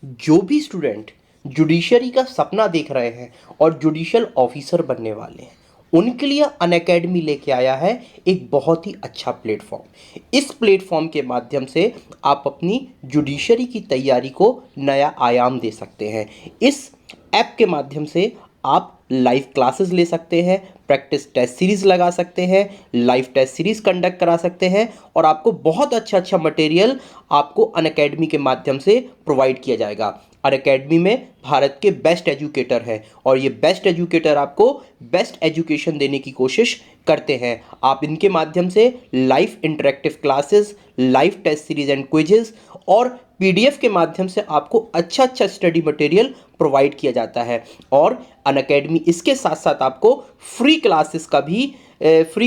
जो भी student judiciary का सपना देख रहे हैं और जुडिशियल ऑफिसर बनने वाले हैं, उनके लिए अनअकैडमी लेके आया है एक बहुत ही अच्छा प्लेटफॉर्म। इस प्लेटफॉर्म के माध्यम से आप अपनी जुडिशरी की तैयारी को नया आयाम दे सकते हैं। इस ऐप के माध्यम से आप लाइव क्लासेस ले सकते हैं, प्रैक्टिस टेस्ट सीरीज़ लगा सकते हैं, लाइव टेस्ट सीरीज़ कंडक्ट करा सकते हैं और आपको बहुत अच्छा मटेरियल आपको अनअकैडमी के माध्यम से प्रोवाइड किया जाएगा। अनअकैडमी में भारत के बेस्ट एजुकेटर हैं और ये बेस्ट एजुकेटर आपको बेस्ट एजुकेशन देने की कोशिश करते हैं। आप इनके माध्यम से live interactive classes, live test series and quizzes और पीडीएफ के माध्यम से आपको अच्छा स्टडी मटेरियल प्रोवाइड किया जाता है। और अनअकैडमी इसके साथ साथ आपको फ्री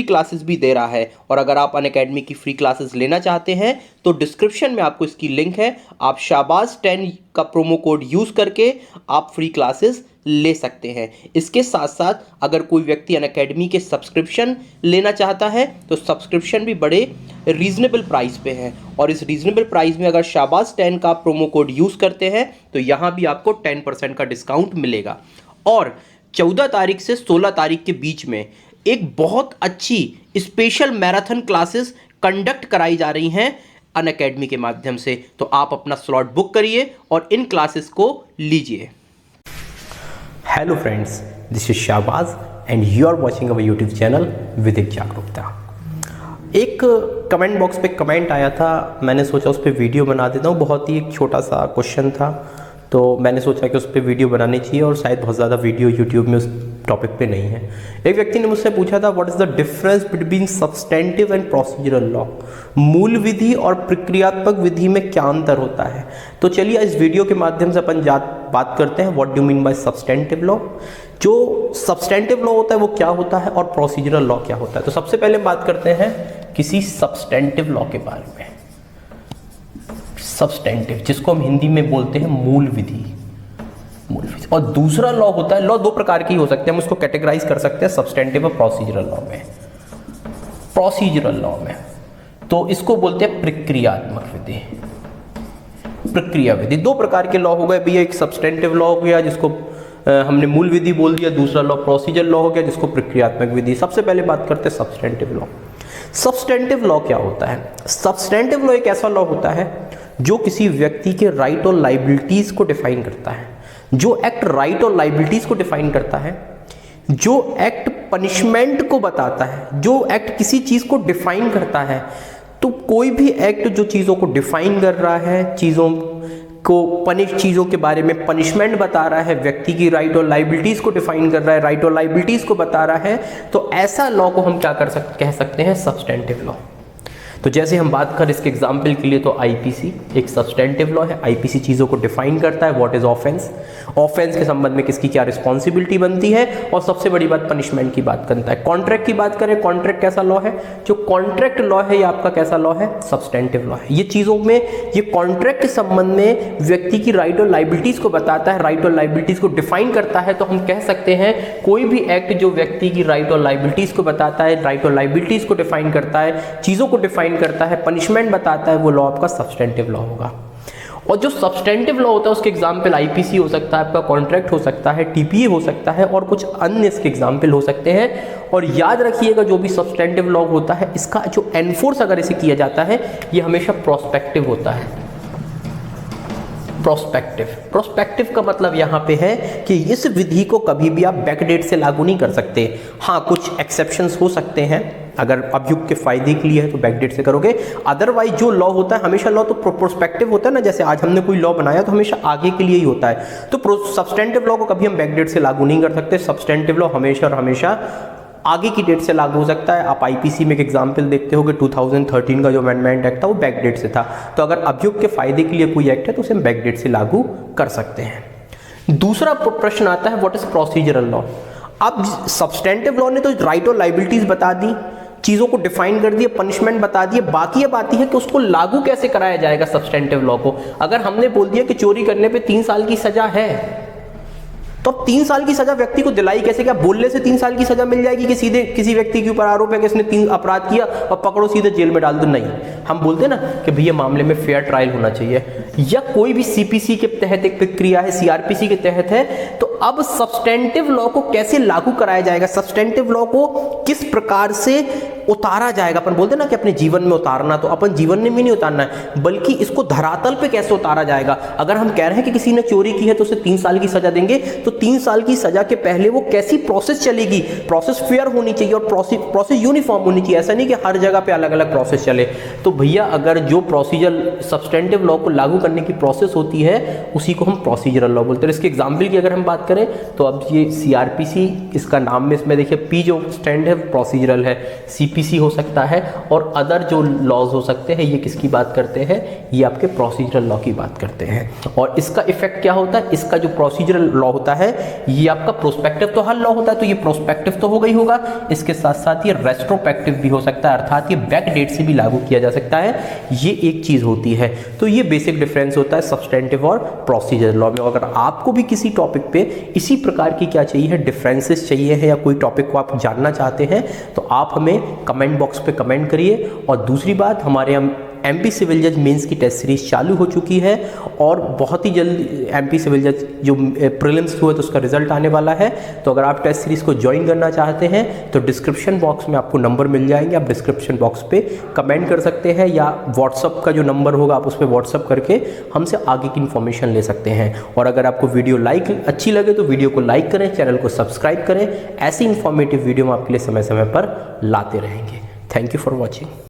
क्लासेस भी दे रहा है। और अगर आप अनअकैडमी की फ्री क्लासेस लेना चाहते हैं तो डिस्क्रिप्शन में आपको इसकी लिंक है, आप शाबाज 10 का प्रोमो कोड यूज़ करके आप फ्री क्लासेस ले सकते हैं। इसके साथ साथ अगर कोई व्यक्ति अनअकैडमी के सब्सक्रिप्शन लेना चाहता है तो सब्सक्रिप्शन भी बड़े रीजनेबल प्राइस पे है और इस रीजनेबल प्राइस में अगर शाबाज 10 का प्रोमो कोड यूज़ करते हैं तो यहाँ भी आपको 10% का डिस्काउंट मिलेगा। और 14 तारीख से 16 तारीख के बीच में एक बहुत अच्छी स्पेशल मैराथन क्लासेस कंडक्ट कराई जा रही हैं अनअकैडमी के माध्यम से, तो आप अपना स्लॉट बुक करिए और इन क्लासेस को लीजिए। Hello friends, this is Shahbaz and you are watching our YouTube channel विदिक जागरूकता। एक कमेंट बॉक्स पे कमेंट आया था, मैंने सोचा उस पर वीडियो बना देता हूँ। बहुत ही एक छोटा सा क्वेश्चन था तो मैंने सोचा कि उस पर वीडियो बनानी चाहिए और शायद बहुत ज़्यादा वीडियो यूट्यूब में उस टॉपिक पे नहीं है। एक व्यक्ति ने मुझसे पूछा था, what is the difference between substantive and procedural law, मूल विधि और प्रक्रियात्मक विधि में क्या अंतर होता है। तो चलिए इस वीडियो के माध्यम से अपन बात करते हैं what do mean by substantive law. जो सब्सटेंटिव लॉ होता है वो क्या होता है और प्रोसीजरल लॉ क्या होता है। तो सबसे पहले बात करते हैं किसी सब्सटेंटिव लॉ के बारे में। सब्सटेंटिव, जिसको हम हिंदी में बोलते हैं मूल विधि। और दूसरा लॉ होता है, लॉ दो प्रकार की हो सकते हैं, हम उसको कैटेगराइज कर सकते हैं सब्सटेंटिव और प्रोसीजरल लॉ में। प्रोसीजरल लॉ में तो इसको बोलते हैं प्रक्रियात्मक विधि। प्रक्रिया विधि दो प्रकार के लॉ हो गए भैया, एक सब्सटेंटिव लॉ हो गया जिसको हमने मूल विधि बोल दिया, दूसरा लॉ प्रोसीजर लॉ हो गया जिसको प्रक्रियात्मक विधि। सबसे पहले बात करते हैं सब्सटेंटिव लॉ। सब्सटेंटिव लॉ क्या होता है? सब्सटेंटिव लॉ एक ऐसा लॉ होता है जो किसी व्यक्ति के राइट और लाइबिलिटीज को डिफाइन करता है। जो एक्ट राइट और लाइबिलिटीज को डिफाइन करता है, जो एक्ट पनिशमेंट को बताता है, जो एक्ट किसी चीज को डिफाइन करता है। तो कोई भी एक्ट जो चीजों को डिफाइन कर रहा है, चीजों के बारे में पनिशमेंट बता रहा है, व्यक्ति की राइट और लाइबिलिटीज को डिफाइन कर रहा है, राइट और लाइबिलिटीज को बता रहा है, तो ऐसा लॉ को हम क्या कह सकते हैं? Substantive law. तो जैसे हम बात करें इसके एग्जाम्पल के लिए तो आईपीसी एक सब्सटेंटिव लॉ है। आईपीसी चीज़ों को डिफाइन करता है, व्हाट इज ऑफेंस, ऑफेंस के संबंध में किसकी क्या रिस्पॉन्सिबिलिटी बनती है, और सबसे बड़ी बात पनिशमेंट की बात करता है। कॉन्ट्रैक्ट की बात करें, कॉन्ट्रैक्ट कैसा लॉ है? जो कॉन्ट्रैक्ट लॉ है ये आपका कैसा लॉ है? सब्सटेंटिव लॉ है। ये चीज़ों में, ये कॉन्ट्रैक्ट के संबंध में व्यक्ति की राइट और लाइबिलिटीज को बताता है, राइट और लाइबिलिटीज को डिफाइन करता है। तो हम कह सकते हैं कोई भी एक्ट जो व्यक्ति की राइट और लाइबिलिटीज को बताता है, राइट और लाइबिलिटीज को डिफाइन करता है, चीज़ों को डिफाइन करता है, पनिशमेंट बताता है, वो लॉ आपका सब्सटेंटिव लॉ होगा। और जो सब्सटेंटिव लॉ होता है उसके एग्जाम्पल आईपीसी हो सकता है, आपका कॉन्ट्रैक्ट हो सकता है, टीपीए हो सकता है और कुछ अन्य इसके एग्जाम्पल हो सकते हैं। और याद रखिएगा जो भी सब्सटेंटिव लॉ होता है इसका जो एनफोर्स अगर इसे किया जाता है ये हमेशा प्रोस्पेक्टिव होता है। प्रोस्पेक्टिव का मतलब यहाँ पे है कि इस विधि को कभी भी आप बैकडेट से लागू नहीं कर सकते। हाँ, कुछ एक्सेप्शंस हो सकते हैं, अगर अभियुक्त के फायदे के लिए है तो बैकडेट से करोगे, अदरवाइज जो लॉ होता है हमेशा लॉ तो प्रोस्पेक्टिव होता है ना। जैसे आज हमने कोई लॉ बनाया तो हमेशा आगे के लिए ही होता है। तो सब्सटेंटिव लॉ को कभी हम बैकडेट से लागू नहीं कर सकते। सब्सटेंटिव लॉ हमेशा और हमेशा आगे की डेट से लागू हो सकता है। आप आईपीसी में एक एग्जाम्पल देखते हो कि 2013 का जो अमेंडमेंट एक्ट था वो बैक डेट से था। तो अगर अभियुक्त के फायदे के लिए कोई एक्ट है तो उसे हम बैक डेट से लागू कर सकते हैं। दूसरा प्रश्न आता है व्हाट इज प्रोसीजरल लॉ। अब सब्सटेंटिव लॉ ने तो राइट और लाइबिलिटीज बता दी, चीजों को डिफाइन कर दिया, पनिशमेंट बता दिए, बाकी अब आती है कि उसको लागू कैसे कराया जाएगा सब्सटेंटिव लॉ को। अगर हमने बोल दिया कि चोरी करने पे 3 साल की सजा है तो अब 3 साल की सजा व्यक्ति को दिलाई कैसे? क्या बोलने से 3 साल की सजा मिल जाएगी कि सीधे किसी व्यक्ति के ऊपर आरोप है कि इसने 3 अपराध किया और पकड़ो सीधे जेल में डाल दो? नहीं, हम बोलते हैं ना कि भैया मामले में फेयर ट्रायल होना चाहिए। या कोई भी सीपीसी के तहत एक प्रक्रिया है, सीआरपीसी के तहत है, तो अब सब्सटेंटिव लॉ को कैसे लागू कराया जाएगा, सब्सटेंटिव लॉ को किस प्रकार से उतारा जाएगा। अपन बोलते हैं ना कि अपने जीवन में उतारना, तो अपन जीवन में भी नहीं उतारना है बल्कि इसको धरातल पे कैसे उतारा जाएगा। अगर हम कह रहे हैं कि किसी ने चोरी की है तो उसे 3 साल की सजा देंगे, तो 3 साल की सजा के पहले वो कैसी प्रोसेस चलेगी? प्रोसेस फेयर होनी चाहिए और प्रोसेस यूनिफॉर्म होनी चाहिए। ऐसा नहीं कि हर जगह पे अलग अलग प्रोसेस चले। तो भैया अगर जो प्रोसीजर सब्सटेंटिव लॉ को लागू करने की प्रोसेस होती है उसी को हम प्रोसीजरल लॉ बोलते हैं। इसके एग्जाम्पल की अगर हम बात करें तो अब ये सीआरपीसी, इसका नाम में इसमें देखिए पी जो स्टैंड है प्रोसीजरल है, सीपीसी हो सकता है और अदर जो लॉज हो सकते हैं ये किसकी बात करते हैं? ये आपके प्रोसीजरल लॉ की बात करते हैं। और इसका इफेक्ट क्या होता है? इसका जो प्रोसीजरल लॉ होता है ये आपका प्रोस्पेक्टिव तो हर लॉ होता है, तो ये प्रोस्पेक्टिव तो हो गई होगा, इसके साथ साथ ये रेट्रोस्पेक्टिव भी हो सकता है, अर्थात ये बैक डेट से भी लागू किया जा सकता है। ये एक चीज होती है। तो ये बेसिक डिफरेंस होता है सब्सटेंटिव और प्रोसीजरल लॉ में। अगर आपको भी किसी टॉपिक पे इसी प्रकार की क्या चाहिए है, डिफरेंसेस चाहिए है या कोई टॉपिक को आप जानना चाहते हैं तो आप हमें कमेंट बॉक्स पे कमेंट करिए। और दूसरी बात, हमारे हम एमपी सिविल जज मेंस की टेस्ट सीरीज चालू हो चुकी है और बहुत ही जल्द एमपी सिविल जज जो प्रीलिम्स हुए तो उसका रिजल्ट आने वाला है। तो अगर आप टेस्ट सीरीज को ज्वाइन करना चाहते हैं तो डिस्क्रिप्शन बॉक्स में आपको नंबर मिल जाएंगे, आप डिस्क्रिप्शन बॉक्स पे कमेंट कर सकते हैं या व्हाट्सअप का जो नंबर होगा आप उस पर व्हाट्सअप करके हमसे आगे की इन्फॉर्मेशन ले सकते हैं। और अगर आपको वीडियो अच्छी लगे तो वीडियो को लाइक करें, चैनल को सब्सक्राइब करें। ऐसी इन्फॉर्मेटिव वीडियो हम आपके लिए समय समय पर लाते रहेंगे। Thank you for watching.